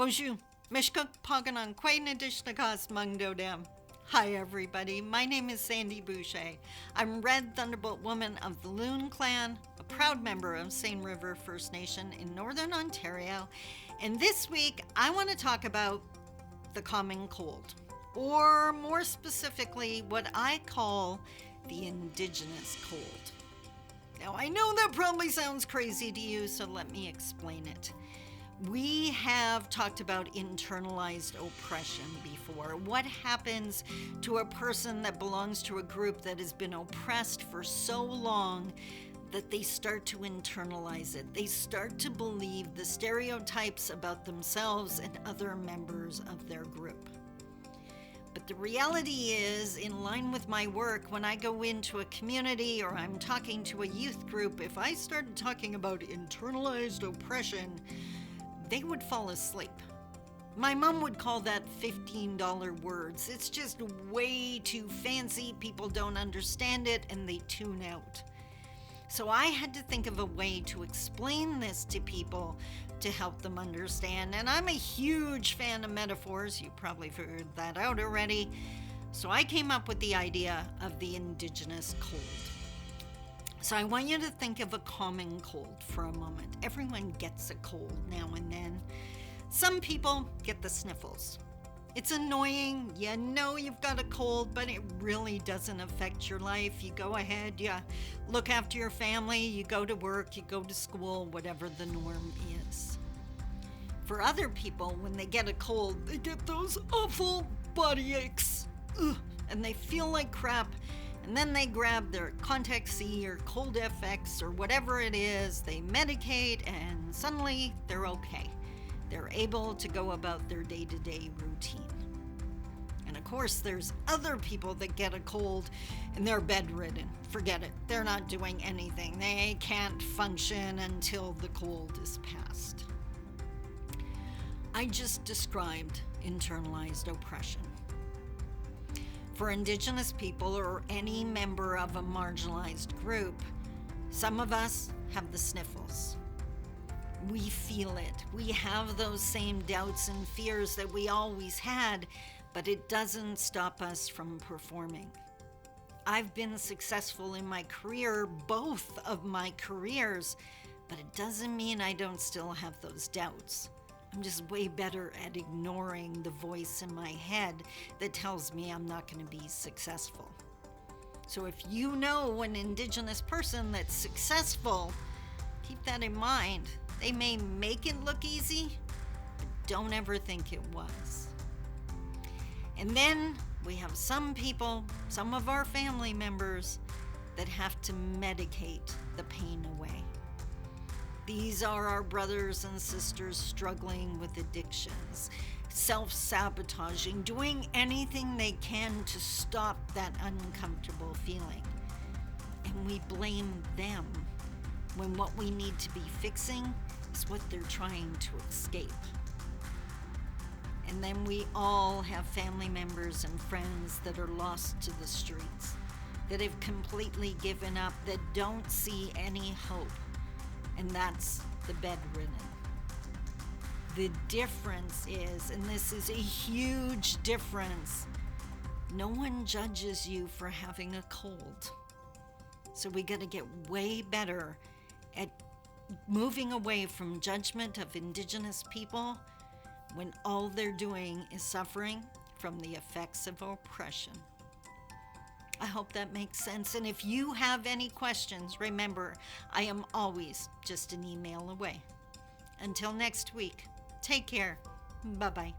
Bonjour, Mishkuk Paganan Quay Nadishnakas Mungdodam. Hi everybody, my name is Sandy Boucher. I'm Red Thunderbolt Woman of the Loon Clan, a proud member of Seine River First Nation in Northern Ontario, and this week I want to talk about the common cold, or more specifically what I call the Indigenous cold. Now I know that probably sounds crazy to you, so let me explain it. We have talked about internalized oppression before. What happens to a person that belongs to a group that has been oppressed for so long that they start to internalize it? They start to believe the stereotypes about themselves and other members of their group. But the reality is, in line with my work, when I go into a community or I'm talking to a youth group, if I started talking about internalized oppression, they would fall asleep. My mom would call that $15 words. It's just way too fancy, people don't understand it, and they tune out. So I had to think of a way to explain this to people to help them understand. And I'm a huge fan of metaphors. You probably figured that out already. So I came up with the idea of the Indigenous cold. So I want you to think of a common cold for a moment. Everyone gets a cold now and then. Some people get the sniffles. It's annoying. You know you've got a cold, but it really doesn't affect your life. You go ahead, you look after your family, you go to work, you go to school, whatever the norm is. For other people, when they get a cold, they get those awful body aches. Ugh, and they feel like crap. And then they grab their Contact C or Cold FX or whatever it is, they medicate, and suddenly they're okay. They're able to go about their day-to-day routine. And of course, there's other people that get a cold and they're bedridden. Forget it. They're not doing anything. They can't function until the cold is past. I just described internalized oppression. For Indigenous people or any member of a marginalized group, some of us have the sniffles. We feel it. We have those same doubts and fears that we always had, but it doesn't stop us from performing. I've been successful in my career, both of my careers, but it doesn't mean I don't still have those doubts. I'm just way better at ignoring the voice in my head that tells me I'm not going to be successful. So if you know an Indigenous person that's successful, keep that in mind. They may make it look easy, but don't ever think it was. And then we have some people, some of our family members, that have to medicate the pain away. These are our brothers and sisters struggling with addictions, self-sabotaging, doing anything they can to stop that uncomfortable feeling. And we blame them when what we need to be fixing is what they're trying to escape. And then we all have family members and friends that are lost to the streets, that have completely given up, that don't see any hope. And that's the bedridden. The difference is, and this is a huge difference, no one judges you for having a cold. So we got to get way better at moving away from judgment of Indigenous people when all they're doing is suffering from the effects of oppression. I hope that makes sense. And if you have any questions, remember, I am always just an email away. Until next week, take care. Bye-bye.